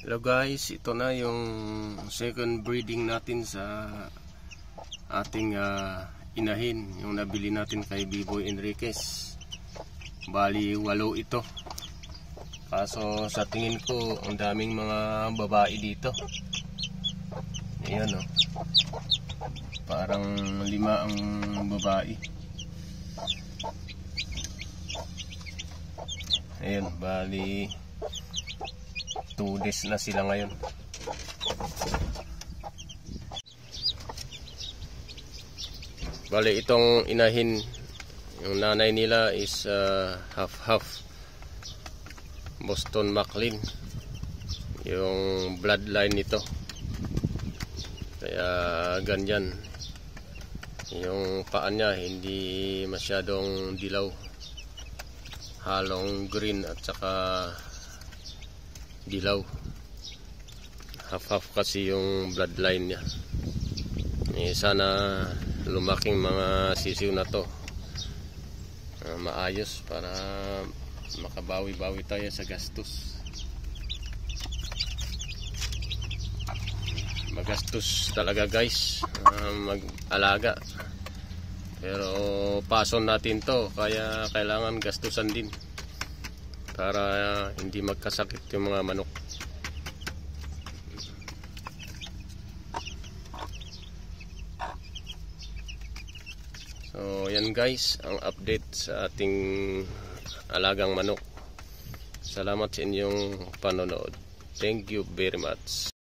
Hello guys, ito na yung second breeding natin sa ating inahin, yung nabili natin kay B-Boy Enriquez. Bali 8 ito. Kaso sa tingin ko ang daming mga babae dito. Ayan o, parang 5 ang babae. Ayan, bali 2 days na sila ngayon. Bale, itong inahin, yung nanay nila is half-half Boston Macklin yung bloodline nito, kaya ganyan yung paan niya, hindi masyadong dilaw, halong green at saka dilaw. Half-half kasi yung bloodline niya. Sana lumaking mga sisiw na to maayos para makabawi-bawi tayo sa gastos. Magastos talaga guys mag-alaga, pero pason natin to, kaya kailangan gastusan din para hindi magkasakit yung mga manok. So yan guys, ang update sa ating alagang manok. Salamat sa inyong panonood. Thank you very much.